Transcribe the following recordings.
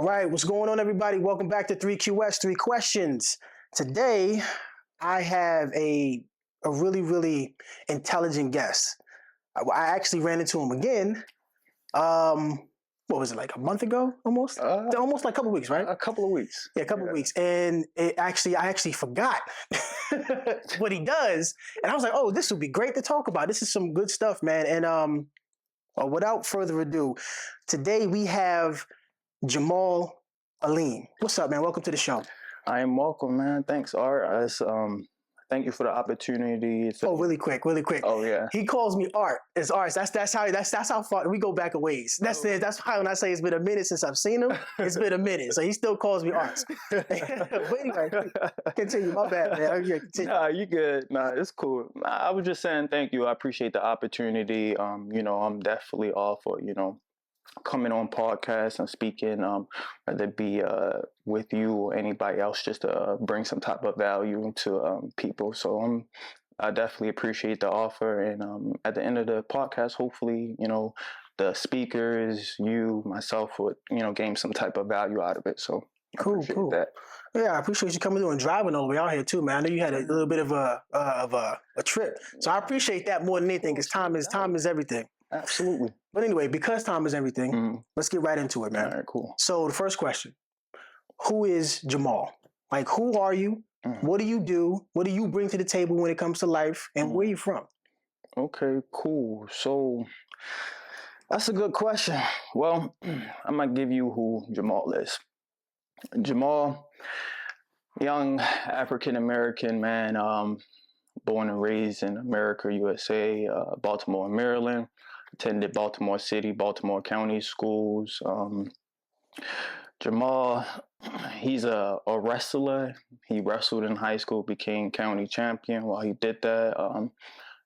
All right, what's going on, everybody? Welcome back to 3QS, Three Questions. Today, I have a really intelligent guest. I actually ran into him again. What was it, like a month ago, almost? Almost like a couple weeks, right? A couple of weeks. Yeah, a couple of weeks. And I actually forgot what he does. And I was like, oh, this would be great to talk about. This is some good stuff, man. And without further ado, today we have Jamaal Aleem. What's up, man? Welcome to the show. I am welcome, man. Thanks, Art. Thank you for the opportunity. Really quick. Oh yeah. He calls me Art. It's Art. That's how far we go back a ways. That's why when I say it's been a minute since I've seen him, it's been a minute. So he still calls me Art. But anyway, continue. My bad, man. Yeah, continue. Nah, you good. Nah, it's cool. I was just saying thank you. I appreciate the opportunity. I'm definitely all for, coming on podcasts and speaking, whether it be with you or anybody else, just to bring some type of value to people. So I definitely appreciate the offer. And at the end of the podcast, hopefully, the speakers, you, myself would, gain some type of value out of it. So cool. That. Yeah, I appreciate you coming through and driving all the way out here too, man. I know you had a little bit of a trip, so I appreciate that more than anything. Because time is everything. Absolutely. But anyway, because time is everything, let's get right into it, man. All right, cool. So the first question, who is Jamaal? Like, who are you? What do you do? What do you bring to the table when it comes to life? And where are you from? Okay, cool. So that's a good question. Well, I'm going to give you who Jamaal is. Jamaal, young African-American man, born and raised in America, USA, Baltimore, Maryland. Attended Baltimore City, Baltimore County schools. Jamaal, he's a wrestler. He wrestled in high school, became county champion while he did that.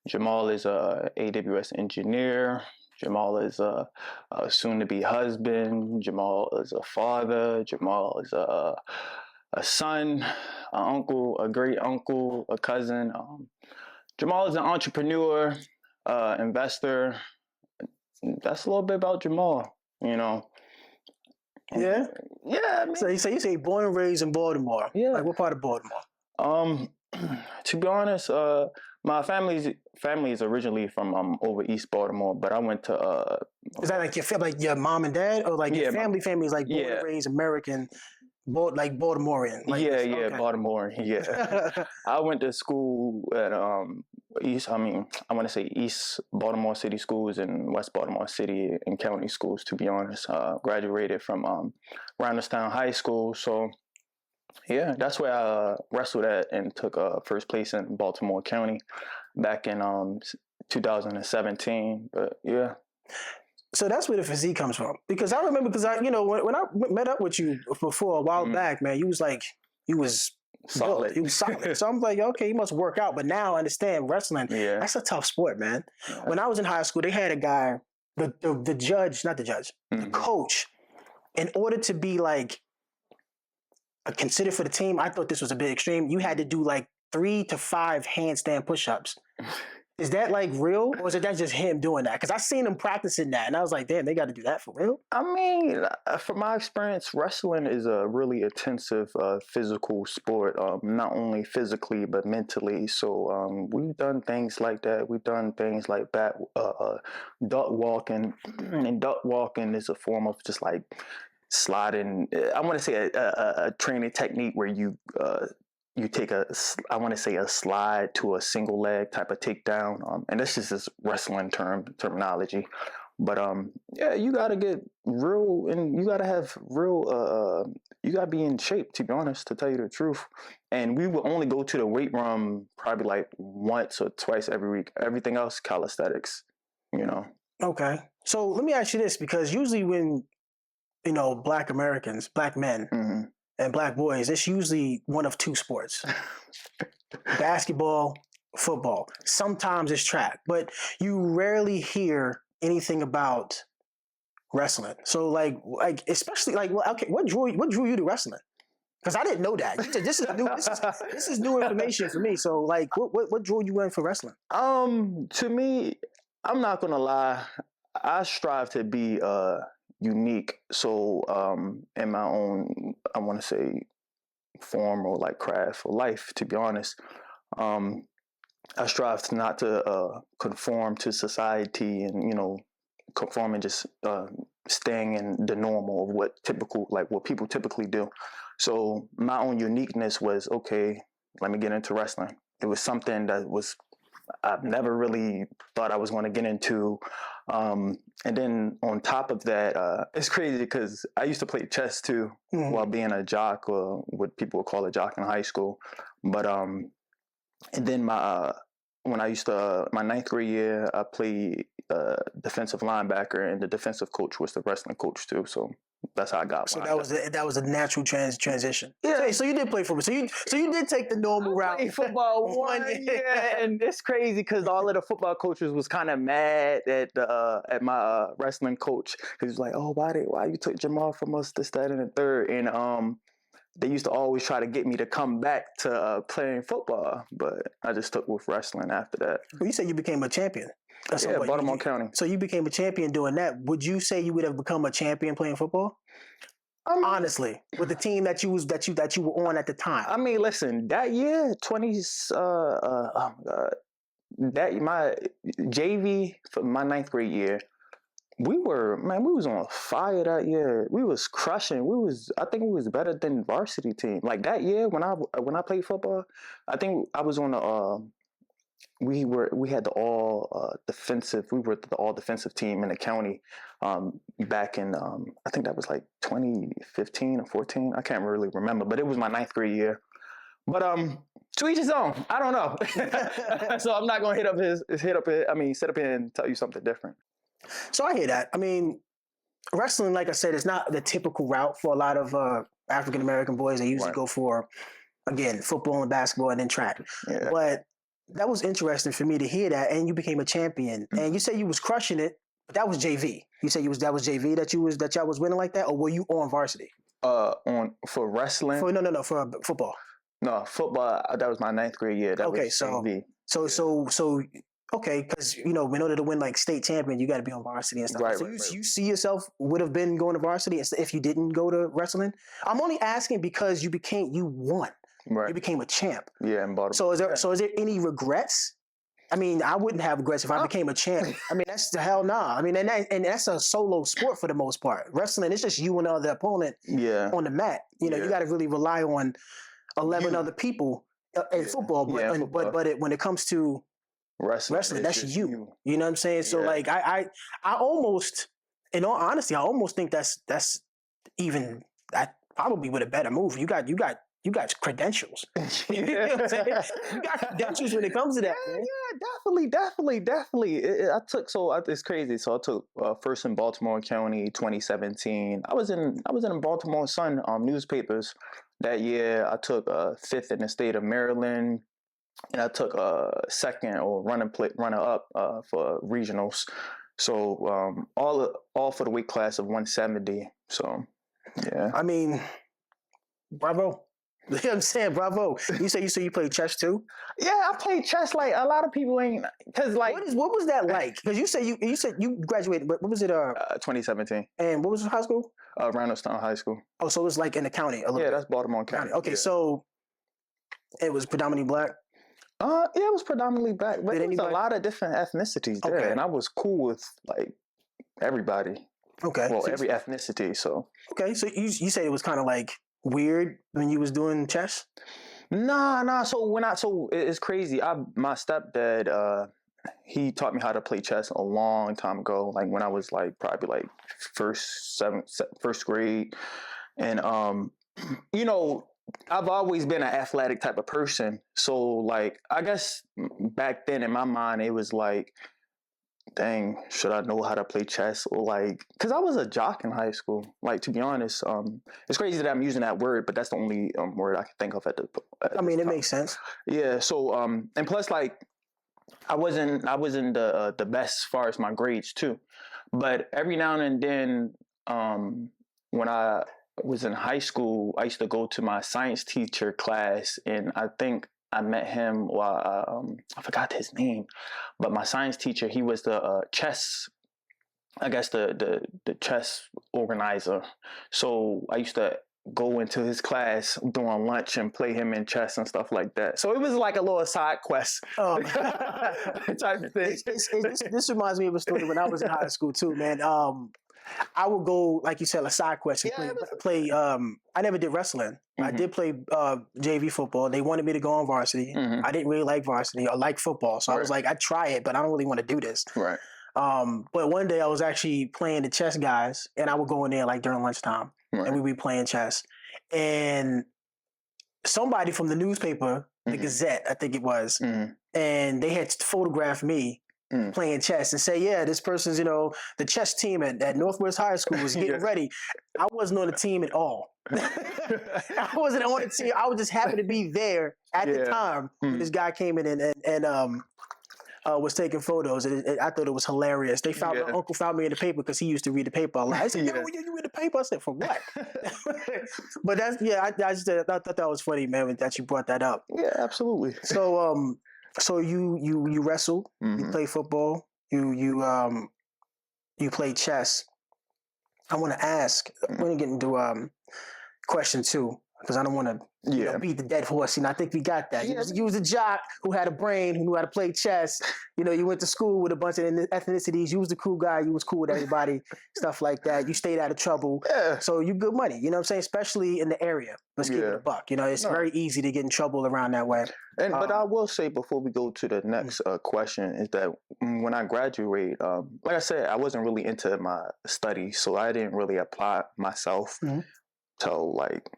Jamaal is a AWS engineer. Jamaal is a soon-to-be husband. Jamaal is a father. Jamaal is a son, an uncle, a great uncle, a cousin. Jamaal is an entrepreneur, investor. That's a little bit about Jamaal, Yeah? Yeah. Man. So you say born and raised in Baltimore. Yeah. Like, what part of Baltimore? To be honest, my family is originally from over East Baltimore, but I went to is that like your mom and dad, or like your family is like born and raised American, like Baltimorean? Like, okay. Baltimorean. Yeah. I went to school at East Baltimore City schools and West Baltimore City and county schools. To be honest, graduated from Rounderstown High School. So yeah, that's where I wrestled at and took first place in Baltimore County back in 2017. But yeah. So that's where the physique comes from. Because I remember, when I met up with you before a while back, man, you was solid. He was solid. So I'm like, okay, he must work out. But now I understand wrestling. Yeah. That's a tough sport, man. Yeah. When I was in high school, they had a guy, the judge, not the judge, the coach, in order to be like considered for the team, I thought this was a bit extreme. You had to do like 3 to 5 handstand push-ups. Is that like real, or is that just him doing that? Because I seen him practicing that, and I was like, damn, they got to do that for real? I mean, from my experience, wrestling is a really intensive physical sport, not only physically, but mentally. So we've done things like that. We've done things like duck walking, and duck walking is a form of just like sliding. I want to say a training technique where you take a slide to a single leg type of takedown. And this is just wrestling terminology. But yeah, you got to get real, and you got to have real, you got to be in shape, to be honest, to tell you the truth. And we will only go to the weight room probably like once or twice every week. Everything else, calisthenics, Okay. So let me ask you this, because usually when, Black Americans, Black men, and Black boys, it's usually one of 2 sports. Basketball, football. Sometimes it's track, but you rarely hear anything about wrestling. So like especially like, well, okay, what drew you to wrestling? Because I didn't know that. This is new information for me. So like, what drew you in for wrestling? To me, I'm not gonna lie, I strive to be unique. So in my own, I want to say, form or like craft or life, to be honest, I strive to not to conform to society and, conform and just staying in the normal of what people typically do. So my own uniqueness was, okay, let me get into wrestling. It was something that I've never really thought I was going to get into. And then on top of that, it's crazy because I used to play chess too while being a jock, or what people would call a jock in high school. But and then when I used to my ninth grade year, I played defensive linebacker, and the defensive coach was the wrestling coach too. So that's how I got. So that was a natural transition. Yeah. So you did play football. So you did take the normal route. Played football one year, and it's crazy because all of the football coaches was kind of mad at my wrestling coach. He was like, "Oh, why you took Jamaal from us, this, that, and the third?" And they used to always try to get me to come back to playing football, but I just stuck with wrestling after that. Well, you said you became a champion. Yeah, Baltimore County. So you became a champion doing that. Would you say you would have become a champion playing football? Honestly, with the team that you were on at the time. I mean, listen, that year, that my JV for my ninth grade year, we was on fire that year. We was crushing. I think we was better than varsity team. Like that year when I played football, I think I was on the we had the all defensive. We were the all defensive team in the county back in I think that was like 2015 or 14. I can't really remember, but it was my ninth grade year. But to each his own. I don't know. So I'm not gonna sit up here and tell you something different. So I hear that. I mean, wrestling, like I said, is not the typical route for a lot of African American boys. They usually go for, again, football and basketball and then track. Yeah. But that was interesting for me to hear that, and you became a champion. And you said you was crushing it, but that was JV. You said that was JV that y'all was winning like that, or were you on varsity? For wrestling? For football. No, football. That was my ninth grade year. That was JV. So okay, because in order to win like state champion, you got to be on varsity and stuff. Right, so right. You see yourself would have been going to varsity if you didn't go to wrestling? I'm only asking because you won. Right. You became a champ. Yeah, in Baltimore. So is there any regrets? I mean, I wouldn't have regrets if I became a champ. I mean, that's the hell nah. I mean, and that's a solo sport for the most part. Wrestling, it's just you and the other opponent on the mat. You got to really rely on 11 other people in football. But when it comes to wrestling, that's you. You know what I'm saying? So like I almost, in all honesty, I almost think that probably would a better move. You got credentials. You know what I'm saying? You got credentials when it comes to that. Man. Yeah, definitely. It's crazy. So I took first in Baltimore County 2017. I was in Baltimore Sun newspapers that year. I took fifth in the state of Maryland. And I took second or runner up for regionals. So all for the weight class of 170. So yeah. I mean, bravo. You know what I'm saying? Bravo. You say you played chess too? Yeah, I played chess. Like a lot of people ain't, because like what was that like? Because you said you graduated. What was it? 2017. And what was high school? Randallstown High School. Oh, so it was like in the county. That's Baltimore County. Okay, yeah. So it was predominantly black. Yeah, it was predominantly black, but there was a lot of different ethnicities there, and I was cool with like everybody. Okay. Well, every ethnicity. So. Okay, so you say it was kind of like weird when you was doing chess? Nah. So it's crazy. My stepdad, he taught me how to play chess a long time ago. Like when I was like probably like first grade, and I've always been an athletic type of person. So like I guess back then in my mind it was like, dang, should I know how to play chess? Or like, because I was a jock in high school. Like, to be honest, it's crazy that I'm using that word, but that's the only word I can think of at it makes sense. Yeah. So, and plus, like, I wasn't the best as far as my grades too, but every now and then, when I was in high school, I used to go to my science teacher class, and I think I met him while I forgot his name, but my science teacher, he was the chess I guess the chess organizer. So I used to go into his class during lunch and play him in chess and stuff like that. So it was like a little side quest type of thing. This reminds me of a story when I was in high school too, man. I would go, like you said, a side quest and play. I never did wrestling. I did play JV football. They wanted me to go on varsity. I didn't really like varsity or like football, so I was like, I'd try it, but I don't really want to do this. Right. But one day I was actually playing the chess guys, and I would go in there like during lunchtime, and we'd be playing chess. And somebody from the newspaper, the Gazette, I think it was, and they had photographed me playing chess and say, yeah, this person's, the chess team at Northwest High School was getting ready. I wasn't on the team at all. I wasn't on the team. I was just happy to be there at the time when this guy came in and was taking photos. And I thought it was hilarious. They found my uncle found me in the paper because he used to read the paper a lot. I said, yo, you read the paper? I said, for what? But that's, I thought that was funny, man, that you brought that up. Yeah, absolutely. So you wrestle, you play football, you play chess. I want to ask. I'm going to get into question 2 because I don't want to beat the dead horse. I think we got that. You was a jock who had a brain, who knew how to play chess. You went to school with a bunch of ethnicities. You was the cool guy. You was cool with everybody, stuff like that. You stayed out of trouble. Yeah. So you good money. You know what I'm saying? Especially in the area. Let's keep it a buck. It's very easy to get in trouble around that way. But I will say before we go to the next question is that when I graduated, like I said, I wasn't really into my studies, so I didn't really apply myself till like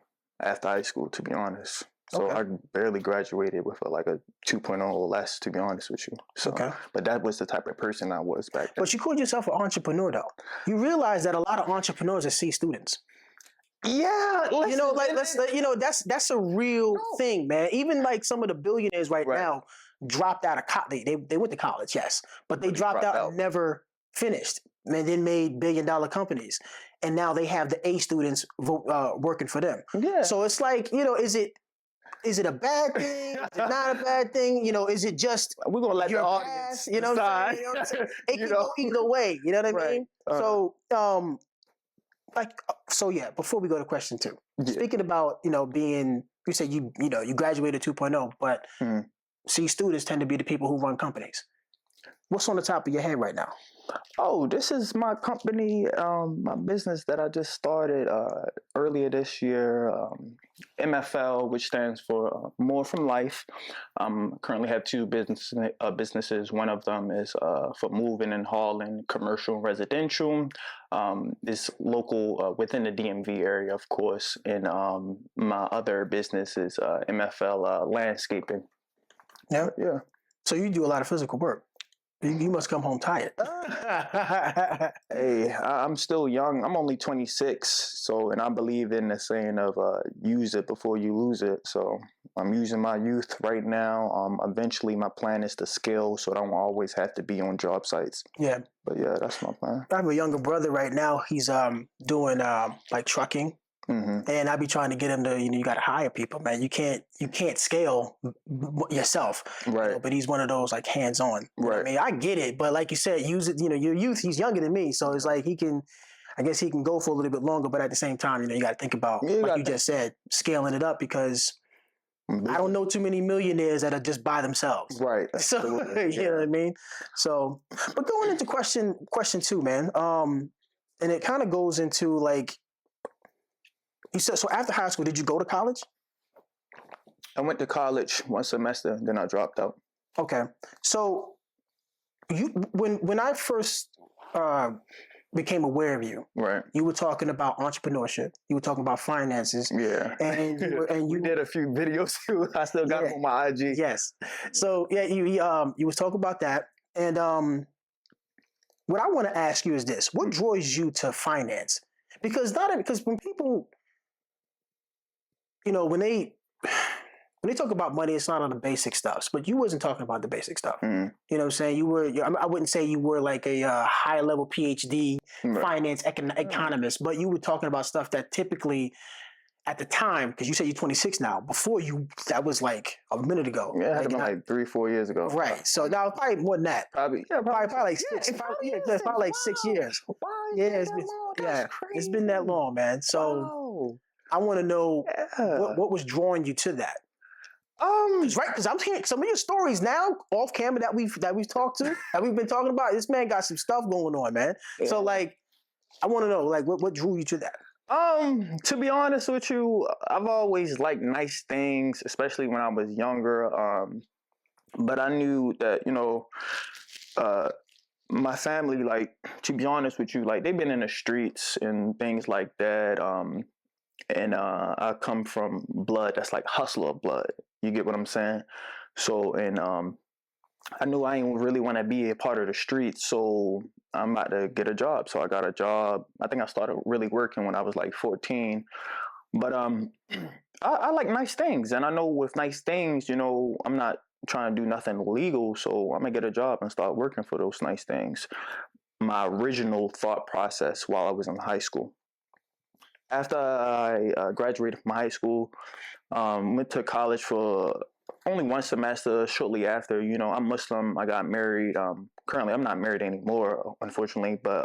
after high school, to be honest. So I barely graduated with a 2.0 or less, to be honest with you. So, but that was the type of person I was back then. But you called yourself an entrepreneur, though. You realize that a lot of entrepreneurs are C students. Yeah, that's a real thing, man. Even like some of the billionaires right now dropped out of college. They went to college, yes, but they dropped out and never finished, and then made billion-dollar companies, and now they have the A students working for them. Yeah. So it's like, is it a bad thing? Is it not a bad thing? Is it just we're gonna let your the audience past? What I'm saying? It can go either way. You know what I mean? So before we go to question 2, speaking about, being, you said you graduated 2.0, but C students tend to be the people who run companies. What's on the top of your head right now? Oh, this is my company, my business that I just started earlier this year, MFL, which stands for More From Life. Currently have 2 businesses. One of them is for moving and hauling, commercial and residential. It's local within the DMV area, of course. And my other business is MFL Landscaping. Yeah. So you do a lot of physical work. You must come home tired. Hey, I'm still young. I'm only 26. And I believe in the saying of use it before you lose it. So I'm using my youth right now. Eventually my plan is to scale so I don't always have to be on job sites. Yeah. But yeah, that's my plan. I have a younger brother right now. He's doing like trucking. And I be trying to get him to, you got to hire people, man. You can't scale yourself. Right. But he's one of those like hands-on. Right. I mean, I get it, but like you said, use it, your youth, he's younger than me. So it's like I guess he can go for a little bit longer, but at the same time, you got to think about, like you just said, scaling it up because I don't know too many millionaires that are just by themselves. Right. So, you know what I mean? So, but going into question 2, man, and it kind of goes into like, you said, so after high school, did you go to college? I went to college 1 semester, then I dropped out. Okay. So when I first became aware of you, right, you were talking about entrepreneurship. You were talking about finances. Yeah. And you did a few videos too. I still got them on my IG. Yes. So you was talking about that. And what I want to ask you is this: what draws you to finance? Because when people, when they talk about money, it's not on the basic stuff. But you wasn't talking about the basic stuff. You know what I'm saying? I wouldn't say you were like a high level PhD finance economist, but you were talking about stuff that typically at the time, because you said you're 26 now, before you, that was like a minute ago. Yeah, it had like, been like 3-4 years ago. Right. So now probably more than that. Probably, yeah, probably like six. Probably like 6 years. Why Yeah, it's been that long? That's crazy. It's been that long, man. So I want to know what was drawing you to that. Because I'm hearing some of your stories now off camera that we've talked to, that we've been talking about. This man got some stuff going on, man. Yeah. So like, I want to know like what drew you to that. To be honest with you, I've always liked nice things, especially when I was younger. But I knew that, you know, my family, like, to be honest with you, like, they've been in the streets and things like that. And I come from blood that's like hustler blood. You get what I'm saying? So, and I knew I didn't really want to be a part of the streets, so I'm about to get a job. So I got a job. I think I started really working when I was like 14. But I like nice things, and I know with nice things, you know, I'm not trying to do nothing illegal, so I'm gonna get a job and start working for those nice things. My original thought process while I was in high school. After I graduated from high school, went to college for only one semester. Shortly after, you know, I'm Muslim. I got married. Currently, I'm not married anymore, unfortunately, but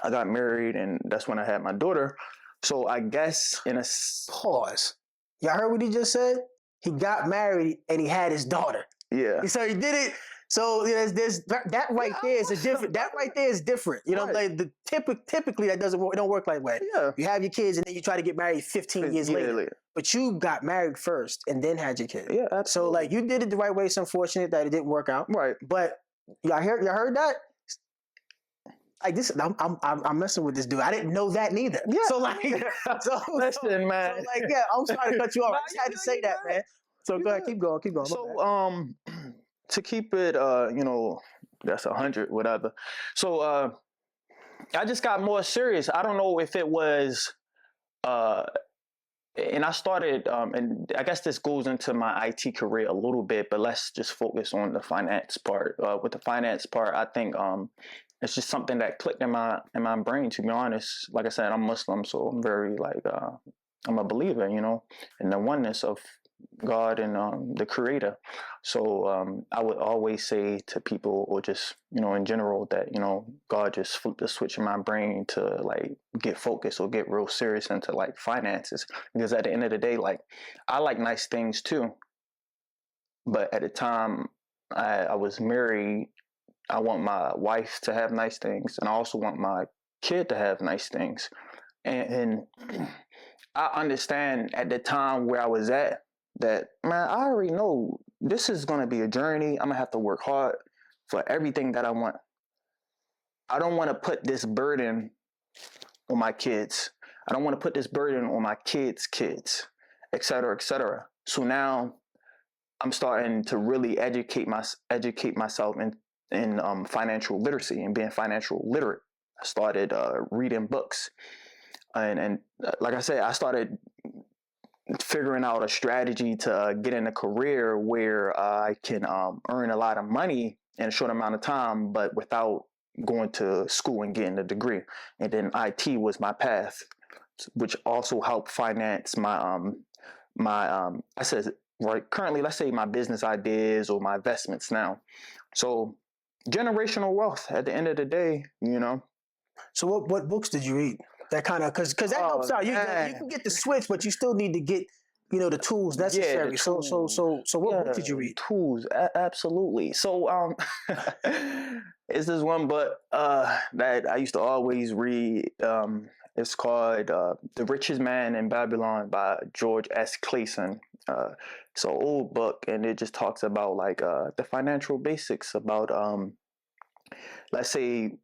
I got married, and that's when I had my daughter. So I guess in a pause. Y'all heard what he just said? He got married and he had his daughter. Yeah. So he did it. So there's that right there is a different. That right there is different. You know, like typically that don't work like that. Yeah. You have your kids and then you try to get married 15 years later. But you got married first and then had your kid. Yeah, absolutely. So like you did it the right way. It's unfortunate that it didn't work out. Right. But y'all heard that? Like this, I'm messing with this dude. I didn't know that neither. Yeah. So like, listen, man. So like, yeah, I'm sorry to cut you off. I just had to say that, man. So go ahead, keep going. So to keep it, you know, that's 100, whatever. So I just got more serious. I don't know if it was, and I started, and I guess this goes into my IT career a little bit, but let's just focus on the finance part. With the finance part, I think it's just something that clicked in my brain, to be honest. Like I said, I'm Muslim, so I'm very like I'm a believer, you know, in the oneness of God and the Creator. So I would always say to people, or just, you know, in general, that, you know, God just flipped the switch in my brain to like get focused or get real serious into like finances. Because at the end of the day, like, I like nice things too, but at the time I was married, I want my wife to have nice things, and I also want my kid to have nice things. And I understand at the time where I was at that, man, I already know this is going to be a journey. I'm going to have to work hard for everything that I want. I don't want to put this burden on my kids. I don't want to put this burden on my kids' kids, et cetera, et cetera. So now I'm starting to really educate myself in financial literacy and being financial literate. I started reading books, and like I said, I started figuring out a strategy to get in a career where I can earn a lot of money in a short amount of time, but without going to school and getting a degree. And then IT was my path, which also helped finance my I said, right, currently, let's say my business ideas or my investments now. So generational wealth at the end of the day, you know. So what books did you read? That kind of, because that helps out. You can get the switch, but you still need to get, you know, the tools necessary. Yeah, so what book did you read? Tools, absolutely. So it's this one book that I used to always read. It's called The Richest Man in Babylon by George S. Clason. It's an old book, and it just talks about like the financial basics about, let's say,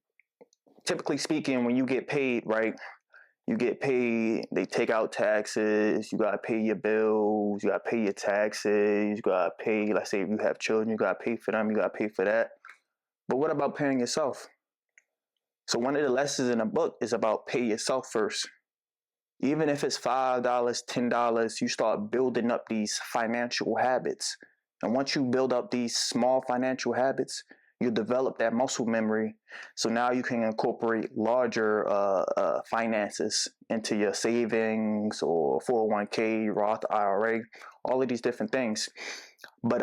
typically speaking, when you get paid, right? You get paid, they take out taxes, you gotta pay your bills, you gotta pay your taxes, you gotta pay, let's say if you have children, you gotta pay for them, you gotta pay for that. But what about paying yourself? So one of the lessons in the book is about pay yourself first. Even if it's $5, $10, you start building up these financial habits. And once you build up these small financial habits, you develop that muscle memory. So now you can incorporate larger finances into your savings or 401k, Roth IRA, all of these different things. But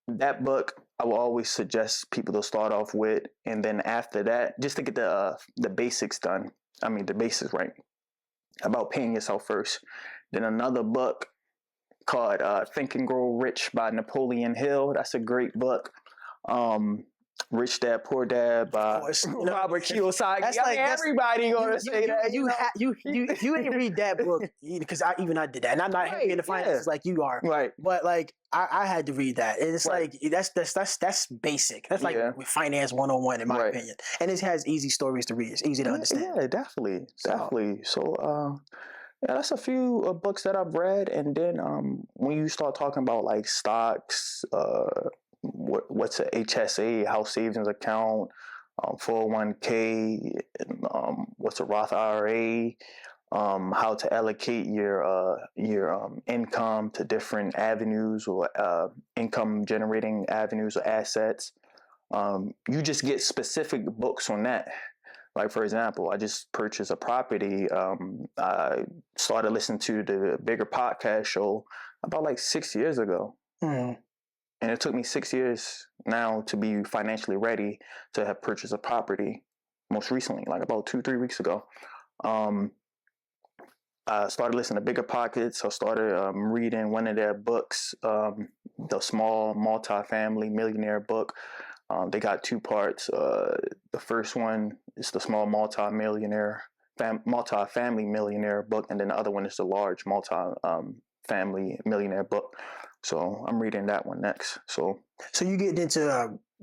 that book I will always suggest people to start off with, and then after that, just to get the basics done. I mean, the basics right about paying yourself first. Then another book called Think and Grow Rich by Napoleon Hill. That's a great book. Rich Dad Poor Dad by Robert Kiyosaki. That's I mean, everybody gonna say that. If you ain't read that book, because I did that, and I'm not heavy in the finances like you are, right? But like I had to read that, and it's like that's basic. That's like finance 101 in my opinion, and it has easy stories to read. It's easy to understand. Yeah, definitely. So yeah, that's a few books that I've read, and then when you start talking about like stocks, what's a HSA, house savings account, 401k, what's a Roth IRA, how to allocate your income to different avenues or income generating avenues or assets. You just get specific books on that. Like, for example, I just purchased a property. I started listening to the Bigger Podcast Show about like 6 years ago. Mm. And it took me 6 years now to be financially ready to have purchased a property. Most recently, like about 2-3 weeks ago. I started listening to Bigger Pockets. I started reading one of their books, the Small Multi-Family Millionaire book. They got 2 parts. The first one is the Small Multi-Family Millionaire book, and then the other one is the Large Multi-Family Millionaire book. So I'm reading that one next. So you get into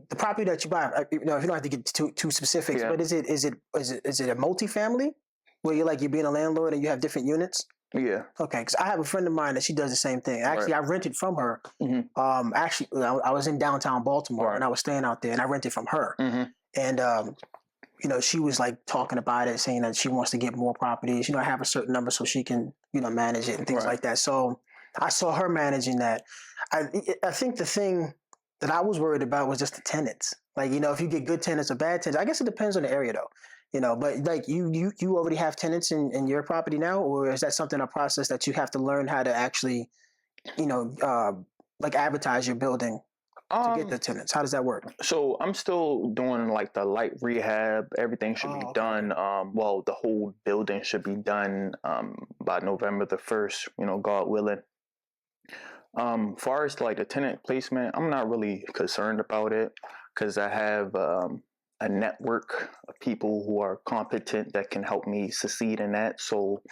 the property that you buy. If you don't have to get too specifics, but is it a multifamily where you're being a landlord and you have different units? Yeah. Okay, because I have a friend of mine that she does the same thing. Actually, I rented from her. Mm-hmm. Actually, I was in downtown Baltimore and I was staying out there, and I rented from her. Mm-hmm. And she was like talking about it, saying that she wants to get more properties. Have a certain number so she can manage it and things like that. So I saw her managing that. I think the thing that I was worried about was just the tenants. If you get good tenants or bad tenants, I guess it depends on the area though. But like you already have tenants in your property now, or is that a process that you have to learn how to actually, advertise your building to get the tenants? How does that work? So I'm still doing like the light rehab. Everything should be done. Well, the whole building should be done by November the 1st, God willing. Far as like the tenant placement, I'm not really concerned about it because I have a network of people who are competent that can help me succeed in that. So,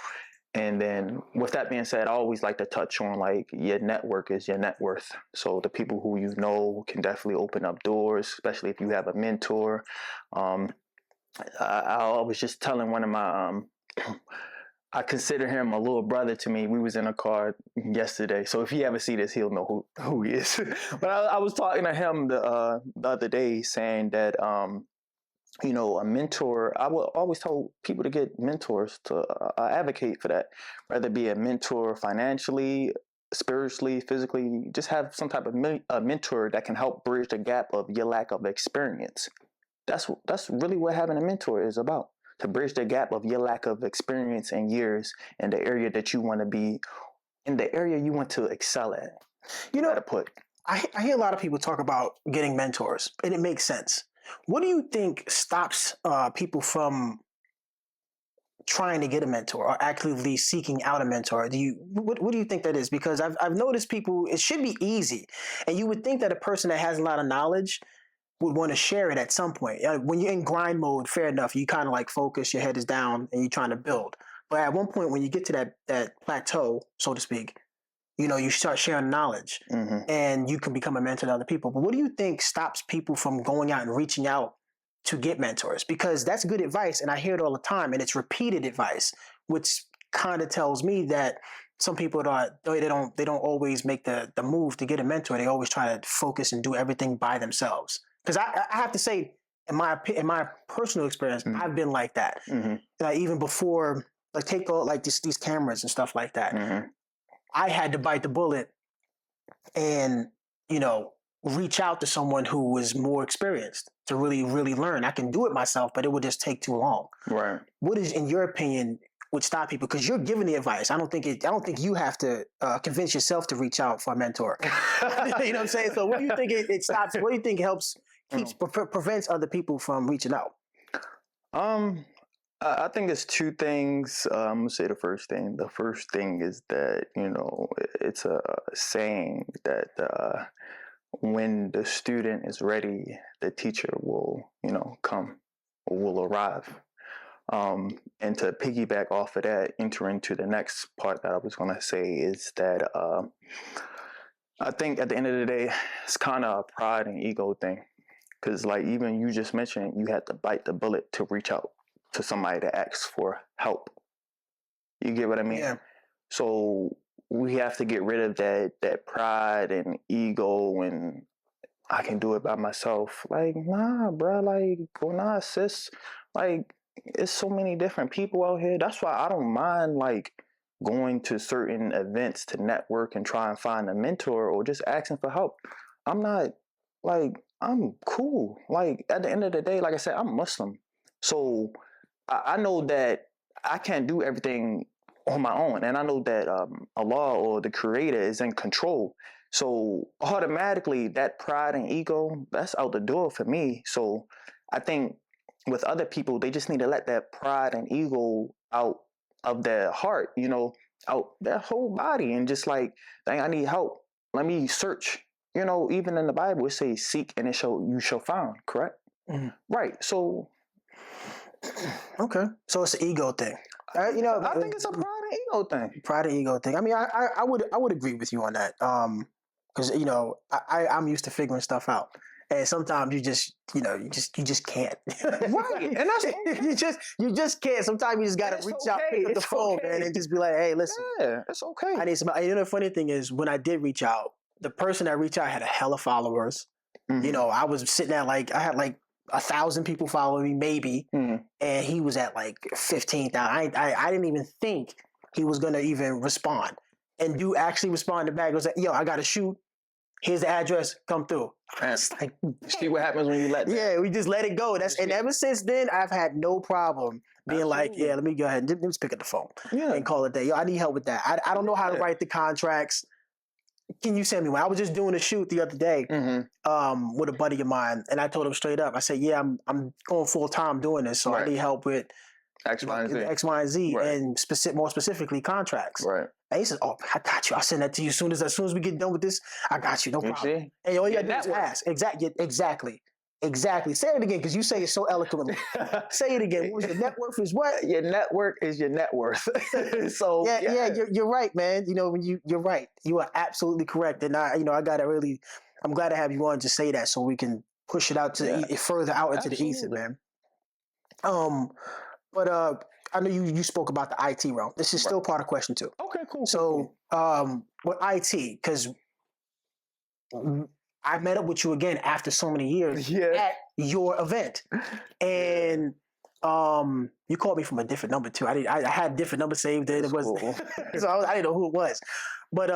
and then with that being said, I always like to touch on like your network is your net worth. So the people who can definitely open up doors, especially if you have a mentor. I was just telling one of my I consider him a little brother to me. We was in a car yesterday, so if he ever see this, he'll know who he is. But I was talking to him the other day, saying that a mentor. I will always tell people to get mentors to advocate for that, whether it be a mentor financially, spiritually, physically. Just have some type of mentor that can help bridge the gap of your lack of experience. That's really what having a mentor is about. To bridge the gap of your lack of experience and years in the area that you want to be, in the area you want to excel at. I hear a lot of people talk about getting mentors, and it makes sense. What do you think stops people from trying to get a mentor or actively seeking out a mentor? What do you think that is? Because I've noticed people, it should be easy, and you would think that a person that has a lot of knowledge would want to share it at some point. When you're in grind mode, fair enough, you kind of like focus, your head is down, and you're trying to build. But at one point, when you get to that plateau, so to speak, you start sharing knowledge, and you can become a mentor to other people. But what do you think stops people from going out and reaching out to get mentors? Because that's good advice, and I hear it all the time, and it's repeated advice, which kind of tells me that some people they don't always make the move to get a mentor. They always try to focus and do everything by themselves. Because I have to say, in my personal experience, I've been like that. Even before, take all these cameras and stuff like that. I had to bite the bullet and reach out to someone who was more experienced to really, really learn. I can do it myself, but it would just take too long. Right. What is, in your opinion, would stop people? Because you're giving the advice. I don't think you have to convince yourself to reach out for a mentor. You know what I'm saying? So what do you think it stops? What do you think helps prevents other people from reaching out? I think it's two things. I'm gonna say the first thing. The first thing is that, it's a saying that when the student is ready, the teacher will, come or will arrive. And to piggyback off of that, enter into the next part that I was going to say is that I think at the end of the day, it's kind of a pride and ego thing. Because like even you just mentioned, you had to bite the bullet to reach out to somebody to ask for help. You get what I mean? Yeah. So we have to get rid of that pride and ego and I can do it by myself. Like, nah, bro. Like, well, nah, sis. Like, it's so many different people out here. That's why I don't mind like going to certain events to network and try and find a mentor or just asking for help. I'm not like I'm cool. Like at the end of the day, like I said, I'm Muslim, so I know that I can't do everything on my own, and I know that Allah or the Creator is in control. So automatically, that pride and ego that's out the door for me. So I think with other people, they just need to let that pride and ego out of their heart, out their whole body, and just like, dang, I need help. Let me search. Even in the Bible, it says, "Seek and you shall find." Correct? Mm-hmm. Right. So, okay. So it's an ego thing. I think it's a pride and ego thing. Pride and ego thing. I mean, I would agree with you on that. Because I'm used to figuring stuff out. And sometimes you just can't. Right. And that's you just can't. Sometimes you just gotta reach out, pick up the phone, man, and just be like, hey, listen. Yeah, it's okay. I need somebody. The funny thing is, when I did reach out, the person that reached out had a hell of followers. Mm-hmm. I was sitting at I had 1,000 people following me, maybe, and he was at 15,000. I didn't even think he was gonna even respond. And you actually responded back. It was like, yo, I got to shoot. Here's the address. Come through. It's like, see what happens when you let that. Yeah, we just let it go. And ever since then, I've had no problem being like, yeah, let me go ahead and just pick up the phone and call it that. Yo, I need help with that. I don't know how to write the contracts. Can you send me one? I was just doing a shoot the other day with a buddy of mine, and I told him straight up. I said, yeah, I'm going full time doing this, so I need help with X, Y, and Z, and more specifically contracts. Right. And he says, "Oh, I got you. I'll send that to you as soon as we get done with this. I got you. No problem." And all you gotta do is ask. Exactly. Say it again, because you say it so eloquently. Say it again. What was your net worth? Is what? Your network is your net worth. So you're right, man. You're right. You are absolutely correct. And I'm glad to have you on to say that, so we can push it out to further out into the ether, man. But I know you spoke about the IT realm. This is still part of question 2. Okay, cool. So, with IT, because I met up with you again after so many years at your event, and you called me from a different number too. I had a different number saved, and it was cool. So I didn't know who it was. But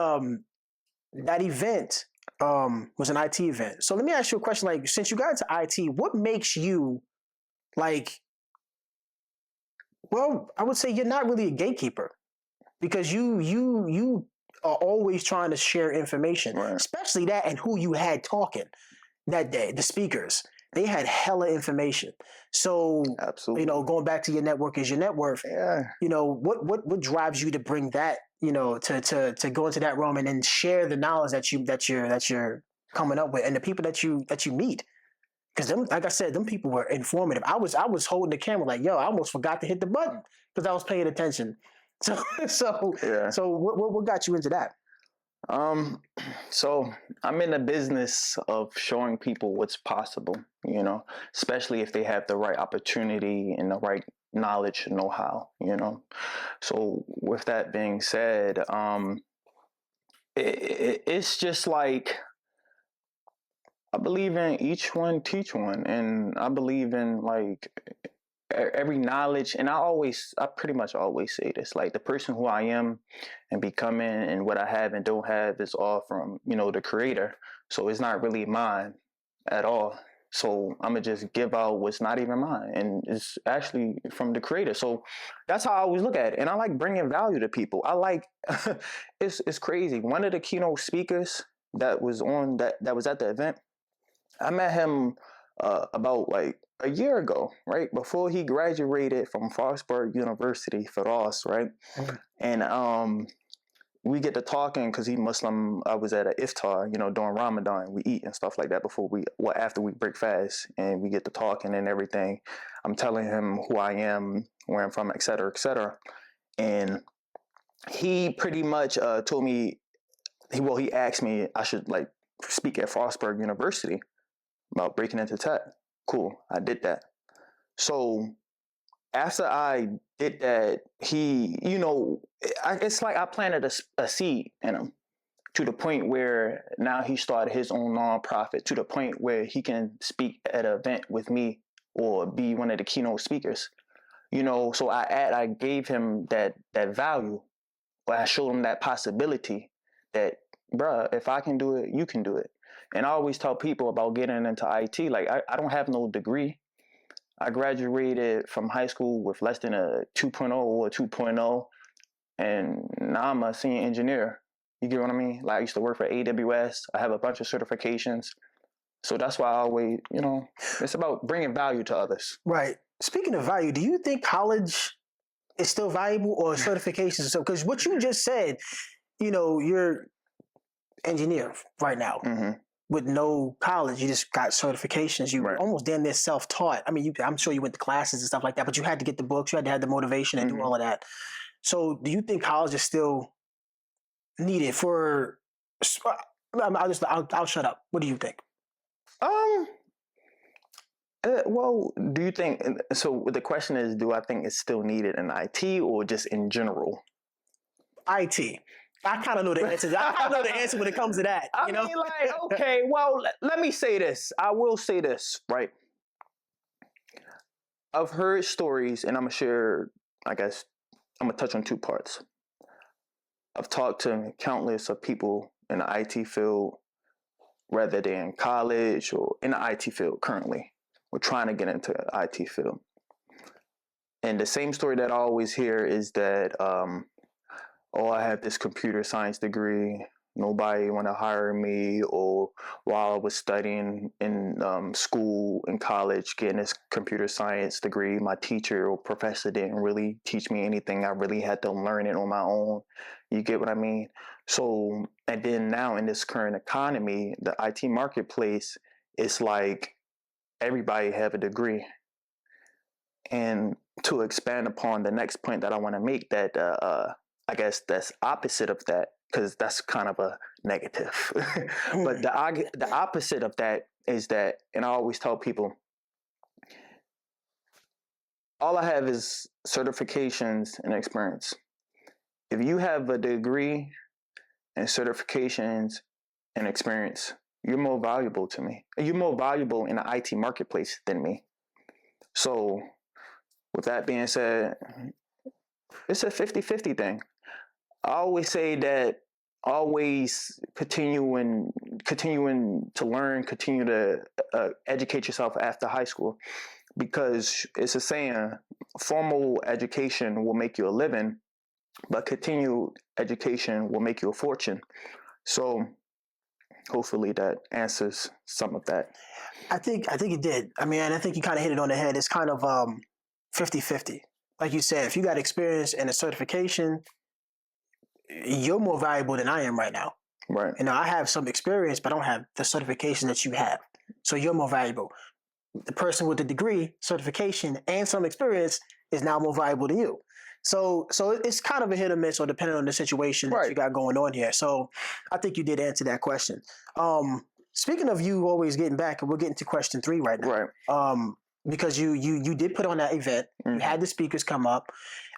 that event was an IT event. So let me ask you a question. Like, since you got into IT, what makes you well, I would say you're not really a gatekeeper, because you are always trying to share information, especially that and who you had talking that day. The speakers, they had hella information. So, absolutely, going back to your network is your net worth. Yeah. What drives you to bring that, to go into that realm and then share the knowledge that you're coming up with and the people that you meet. Because like I said, them people were informative. I was holding the camera like, yo, I almost forgot to hit the button because I was paying attention. So what got you into that? So I'm in the business of showing people what's possible, especially if they have the right opportunity and the right knowledge and know-how, So with that being said, it's just like, I believe in each one, teach one. And I believe in every knowledge, and I pretty much always say this, like the person who I am and becoming and what I have and don't have is all from, the creator. So it's not really mine at all. So I'm gonna just give out what's not even mine, and it's actually from the creator. So that's how I always look at it, and I like bringing value to people. I like it's crazy. One of the keynote speakers that was at the event, I met him about like a year ago, right before he graduated from Frostburg University for us, right? Mm-hmm. And we get to talking because he Muslim. I was at an iftar, during Ramadan. We eat and stuff like that after we break fast, and we get to talking and everything. I'm telling him who I am, where I'm from, et cetera, and he pretty much told me, he asked me I should like speak at Frostburg University about breaking into tech. Cool, I did that. So after I did that, he, it's like I planted a seed in him to the point where now he started his own nonprofit, to the point where he can speak at an event with me or be one of the keynote speakers. So I gave him that value, but I showed him that possibility that, bruh, if I can do it, you can do it. And I always tell people about getting into IT. Like, I don't have no degree. I graduated from high school with less than a 2.0 or 2.0, and now I'm a senior engineer. You get what I mean? Like, I used to work for AWS. I have a bunch of certifications. So that's why I always, it's about bringing value to others. Right. Speaking of value, do you think college is still valuable or certifications? So, because what you just said, you're engineer right now. Mm-hmm. With no college, you just got certifications. You Right. almost damn near self-taught. I mean, I'm sure you went to classes and stuff like that, but you had to get the books, you had to have the motivation and do all of that. So do you think college is still needed for, I'll shut up. What do you think? Well, do you think, so the question is, do I think it's still needed in IT or just in general? IT. I kind of know the answer. I know the answer when it comes to that. I mean, like, okay, well, let me say this. I will say this, right? I've heard stories, and I'm going to share, I guess, I'm going to touch on two parts. I've talked to countless of people in the IT field, whether they're in college or in the IT field currently. We're trying to get into the IT field. And the same story that I always hear is that, I have this computer science degree. Nobody want to hire me. Or while I was studying in school, in college, getting this computer science degree, my teacher or professor didn't really teach me anything. I really had to learn it on my own. You get what I mean? So, and then now in this current economy, the IT marketplace, it's like everybody have a degree. And to expand upon the next point that I want to make, that I guess that's opposite of that, because that's kind of a negative. But the opposite of that is that, and I always tell people, all I have is certifications and experience. If you have a degree and certifications and experience, you're more valuable to me. You're more valuable in the IT marketplace than me. So with that being said, it's a 50-50 thing. I always say that always continuing to learn, continue to educate yourself after high school, because it's a saying, formal education will make you a living, but continued education will make you a fortune. So hopefully that answers some of that. I think it did. I mean, and I think you kind of hit it on the head. It's kind of 50-50. Like you said, if you got experience and a certification, you're more valuable than I am right now. Right. I have some experience, but I don't have the certification that you have. So you're more valuable. The person with the degree, certification, and some experience is now more valuable than you. So it's kind of a hit or miss, or depending on the situation that you got going on here. So I think you did answer that question. Speaking of you always getting back, and we're getting to question 3 right now. Right. Because you did put on that event, you had the speakers come up.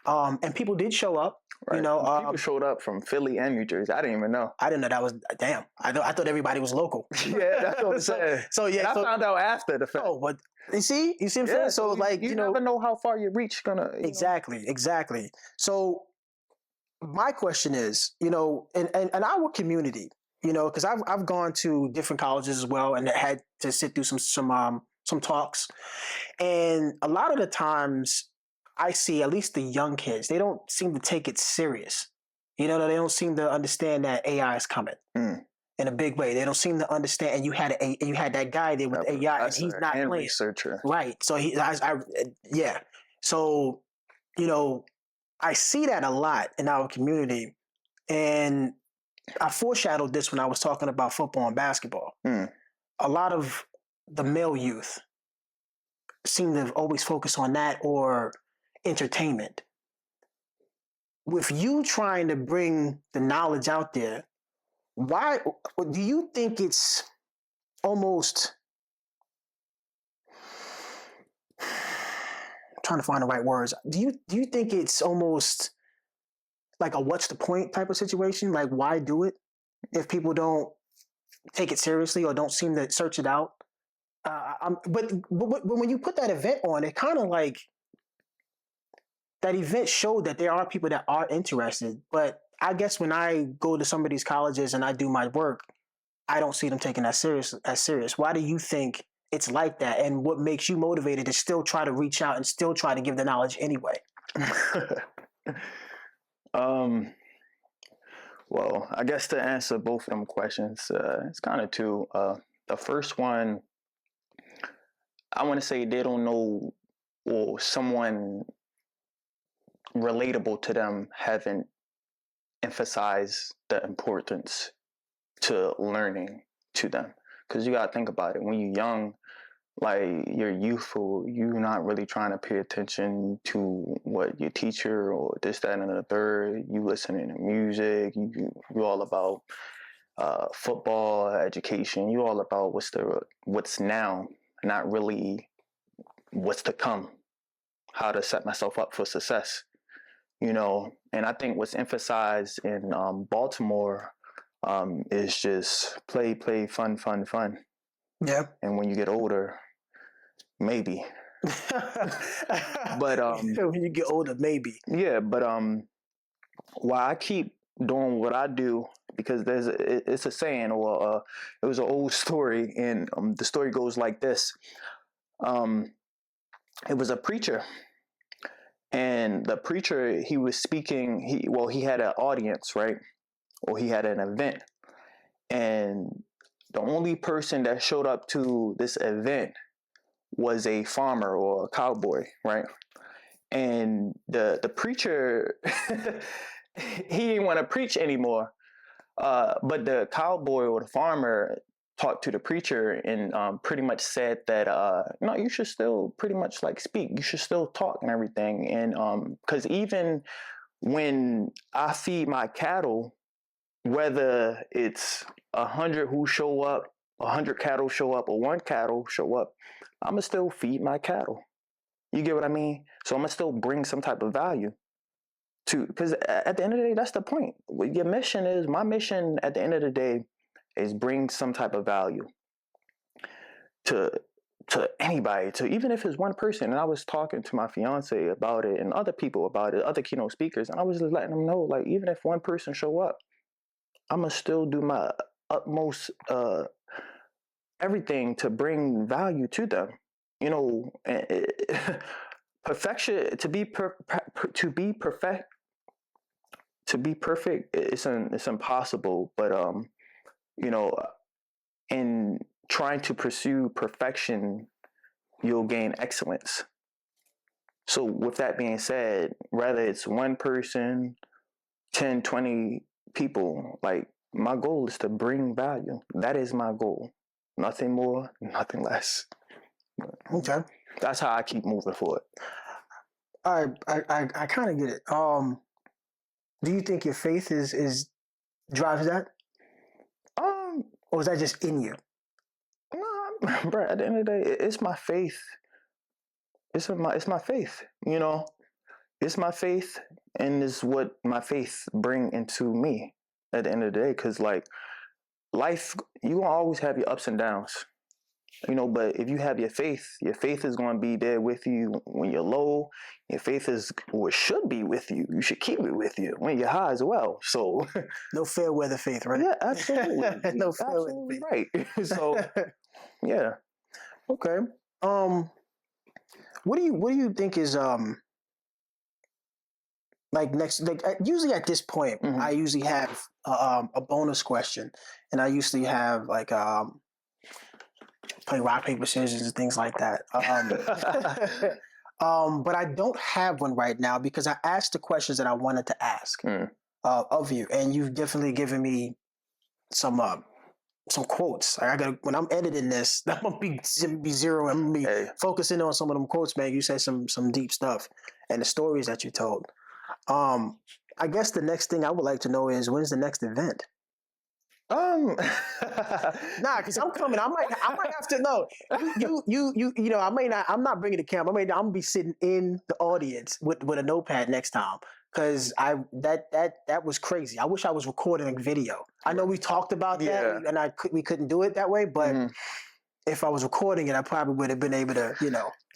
And people did show up. Right. You know, People showed up from Philly and New Jersey. I didn't even know. I didn't know that was damn. I thought everybody was local. Yeah, that's what I'm saying. So yeah, and I found out after the fact. Oh, but you see what I'm saying? So like you never know how far your reach gonna. Exactly. So my question is, in our community, because I've gone to different colleges as well and had to sit through some talks, and a lot of the times I see at least the young kids, they don't seem to take it serious. They don't seem to understand that AI is coming in a big way. They don't seem to understand. And you had that guy there with AI, and he's not playing. Researcher, right? So yeah. So I see that a lot in our community, and I foreshadowed this when I was talking about football and basketball. A lot of the male youth seem to always focus on that or entertainment. With you trying to bring the knowledge out there, why do you think it's almost, I'm trying to find the right words. Do you think it's almost like a what's the point type of situation? Like, why do it if people don't take it seriously or don't seem to search it out? But when you put that event on, it kind of like that event showed that there are people that are interested. But I guess when I go to some of these colleges and I do my work, I don't see them taking that serious. Why do you think it's like that? And what makes you motivated to still try to reach out and still try to give the knowledge anyway? Well, I guess to answer both of them questions, it's kind of two. The first one, I want to say they don't know, or someone relatable to them haven't emphasized the importance to learning to them. Because you got to think about it. When you're young, like you're youthful, you're not really trying to pay attention to what your teacher or this, that, and the third. You listening to music. You all about football, education. You all about what's now, not really what's to come. How to set myself up for success. And I think what's emphasized in Baltimore is just play, fun. Yeah. And when you get older, maybe. But when you get older, maybe. Yeah, but why I keep doing what I do, because it's a saying, or it was an old story, and the story goes like this. It was a preacher, and the preacher, he was speaking. He had an audience, right? Or he had an event, and the only person that showed up to this event was a farmer or a cowboy, right? And the preacher, he didn't want to preach anymore, but the cowboy or the farmer talked to the preacher and pretty much said that no, you should still pretty much like speak. You should still talk and everything. And because even when I feed my cattle, whether it's 100 who show up, 100 cattle show up, or one cattle show up, I'ma still feed my cattle. You get what I mean? So I'ma still bring some type of value to, because at the end of the day, that's the point. What your mission is, my mission at the end of the day is bring some type of value to anybody, to even if it's one person. And I was talking to my fiance about it and other people about it, other keynote speakers, and I was just letting them know, like, even if one person show up, I'm gonna still do my utmost everything to bring value to them. Perfection, to be perfect, it's impossible. But in trying to pursue perfection, you'll gain excellence. So with that being said, whether it's one person, 10, 20 people, like, my goal is to bring value. That is my goal. Nothing more, nothing less. Okay. That's how I keep moving forward. I kind of get it. Do you think your faith is drives that? Or is that just in you? No, bro. At the end of the day, it's my faith. It's my faith. it's my faith, and it's what my faith bring into me at the end of the day. Because like life, you gonna always have your ups and downs, but if you have your faith is going to be there with you when you're low. Your faith is or should be with you. You should keep it with you when you're high as well. So no fair weather faith, right? Yeah, absolutely. No fair Absolutely weather faith. right. So yeah. Okay. What do you think is like next, like usually at this point, Mhm. I usually have a bonus question, and I usually have like play rock paper scissors and things like that. But I don't have one right now because I asked the questions that I wanted to ask of you, and you've definitely given me some quotes. I got when I'm editing this, I'm gonna be zero. I'm gonna be focusing on some of them quotes, man. You said some deep stuff, and the stories that you told. I guess the next thing I would like to know is when's the next event? Nah, because I'm coming. I might have to know. I may not. I'm not bringing the camera. I'm gonna be sitting in the audience with a notepad next time. Because that was crazy. I wish I was recording a video. I know we talked about that, and we couldn't do it that way. But if I was recording it, I probably would have been able to,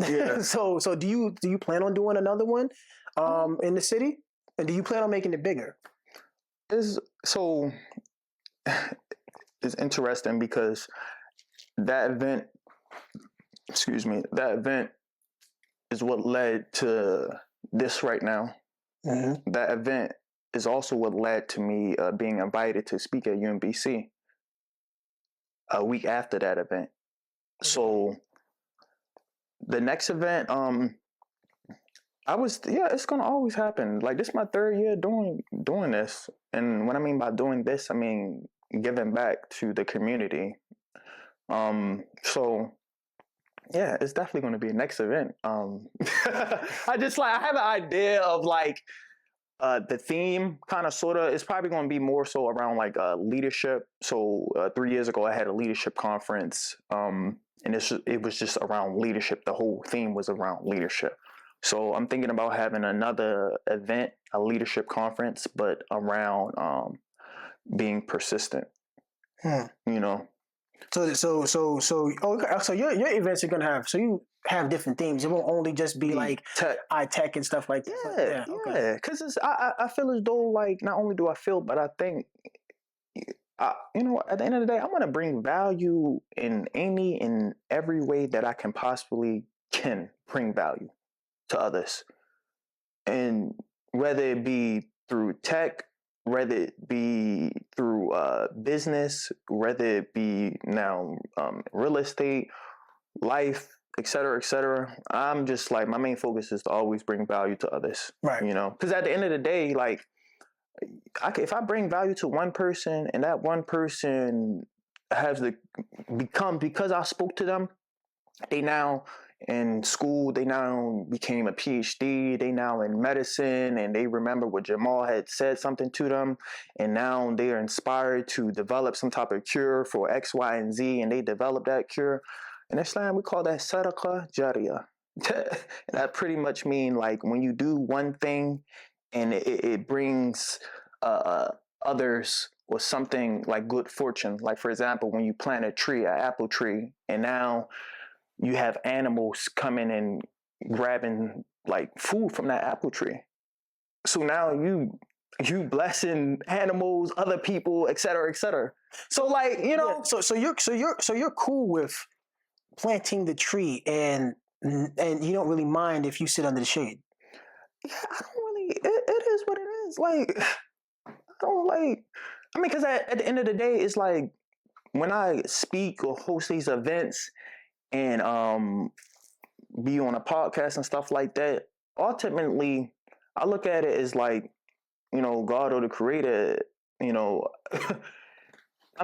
Yeah. So do you plan on doing another one, in the city, and do you plan on making it bigger? It's interesting because that event is what led to this right now. Mm-hmm. That event is also what led to me being invited to speak at UMBC a week after that event. Mm-hmm. So the next event, it's gonna always happen. Like this is my third year doing this. And what I mean by doing this, I mean giving back to the community. So yeah, it's definitely going to be a next event. I have an idea of like the theme kind of sort of. It's probably going to be more so around like leadership. So 3 years ago, I had a leadership conference, and it was just around leadership. The whole theme was around leadership. So I'm thinking about having another event, a leadership conference, but around being persistent. So your events are gonna have, so you have different themes. It won't only just be like tech and stuff like that. Yeah. Because I feel as though like not only do I feel, but I think at the end of the day, I'm gonna bring value in any and every way that I can possibly bring value to others, and whether it be through tech, whether it be through business, whether it be now real estate, life, et cetera, I'm just like, my main focus is to always bring value to others. Right. Because at the end of the day, like, if I bring value to one person and that one person because I spoke to them, they now in school, they now became a PhD, they now in medicine, and they remember what Jamaal had said something to them, and now they are inspired to develop some type of cure for X, Y, and Z, and they develop that cure. In Islam, we call that sadaqah jariyah. That pretty much mean like when you do one thing and it brings others with something like good fortune. Like for example, when you plant a tree, an apple tree, and now you have animals coming and grabbing like food from that apple tree. So now you blessing animals, other people, et cetera, et cetera. So like, So you're cool with planting the tree and you don't really mind if you sit under the shade. Yeah, I don't really. It is what it is. Like, I don't like. I mean, because at the end of the day, it's like when I speak or host these events and be on a podcast and stuff like that. Ultimately, I look at it as like, God or the Creator. I'm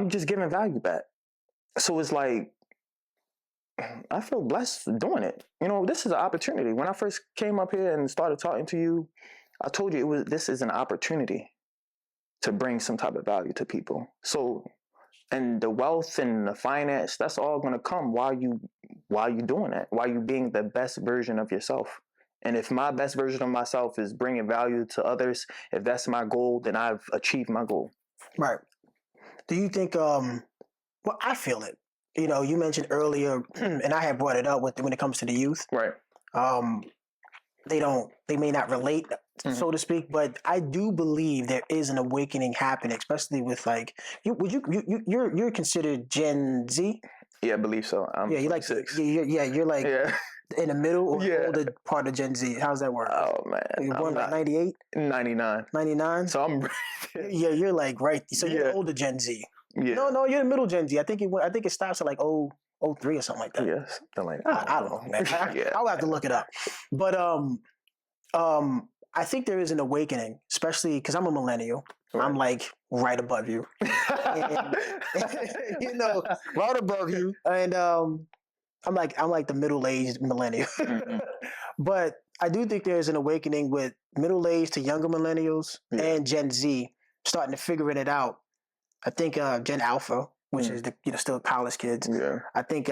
just giving value back. So it's like, I feel blessed doing it. This is an opportunity. When I first came up here and started talking to you, I told you this is an opportunity to bring some type of value to people. So, and the wealth and the finance, that's all going to come while you doing that, while you being the best version of yourself And if my best version of myself is bringing value to others, if that's my goal, then I've achieved my goal. Right. Do you think, well, I feel it. You know, you mentioned earlier, and I have brought it up when it comes to the youth. Right. They may not relate, so to speak, but I do believe there is an awakening happening, especially with like, you're considered Gen Z? Yeah, I believe so. I'm you're like, 26. you're like in the middle or Yeah. older part of Gen Z. How's that work? Oh man, You're born like 98? 99. 99? So I'm Yeah, you're like right. So you're older Gen Z. Yeah. No, you're the middle Gen Z. I think it stops at like 03 or something like that. Yeah, something like that. I don't know, man. I'll have to look it up. But I think there is an awakening, especially because I'm a millennial. Right. I'm like right above you, and, you know, right above you, and I'm like the middle-aged millennial. But I do think there's an awakening with middle-aged to younger millennials and Gen Z starting to figure it out. I think Gen Alpha, which is the still college kids. Yeah. I think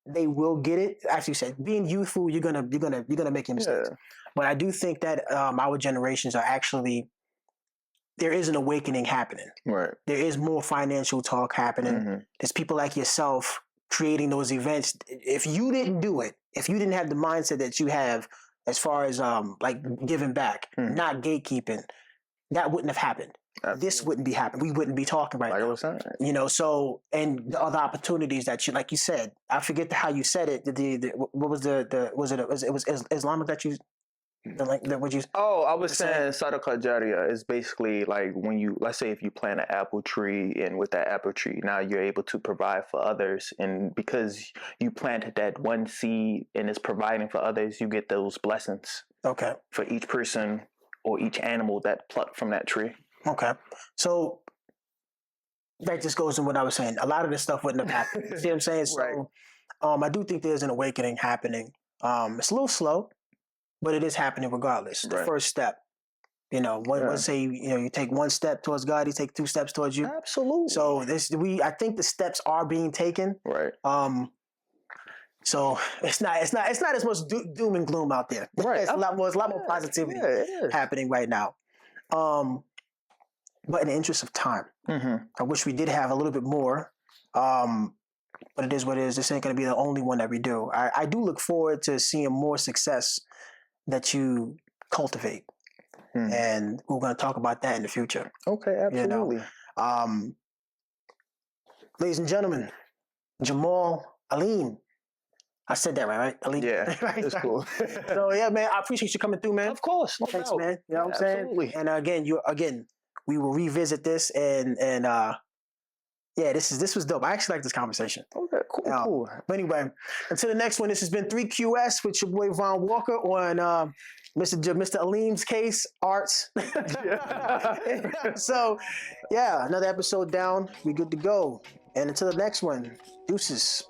they will get it. As you said, being youthful, you're gonna make your mistakes. Yeah. But I do think that our generations are actually, there is an awakening happening. Right. There is more financial talk happening. There's people like yourself creating those events. If you didn't do it, if you didn't have the mindset that you have as far as like giving back, not gatekeeping, that wouldn't have happened. Absolutely. This wouldn't be happening. We wouldn't be talking right now. I was saying. You know, so, and the other opportunities that you, like you said, I forget how you said it. What was it was Islamic that you, what you? Oh, I was saying Sadaqah Jariyah is basically like when you, let's say if you plant an apple tree, and with that apple tree, now you're able to provide for others. And because you planted that one seed and it's providing for others, you get those blessings. Okay. For each person or each animal that plucked from that tree. Okay. So that just goes in what I was saying. A lot of this stuff wouldn't have happened. You see what I'm saying? So I do think there's an awakening happening. It's a little slow, but it is happening regardless. The first step. You know, let's say you take one step towards God, He take 2 steps towards you. Absolutely. So I think the steps are being taken. Right. So it's not as much doom and gloom out there. Right. It's a lot more positivity happening right now. But in the interest of time, I wish we did have a little bit more. But it is what it is. This ain't going to be the only one that we do. I do look forward to seeing more success that you cultivate. And we're going to talk about that in the future. Okay, absolutely. You know? Ladies and gentlemen, Jamaal Aleem. I said that right? Aleem? Yeah, right? That's cool. So yeah, man, I appreciate you coming through, man. Of course. No Thanks, doubt. Man. You know what I'm saying? Absolutely. And again, we will revisit this and this was dope. I actually like this conversation. Okay, cool. But anyway, until the next one, this has been 3QS with your boy Von Walker on Mr. Aleem's case, arts. So, yeah, another episode down. We good to go. And until the next one, deuces.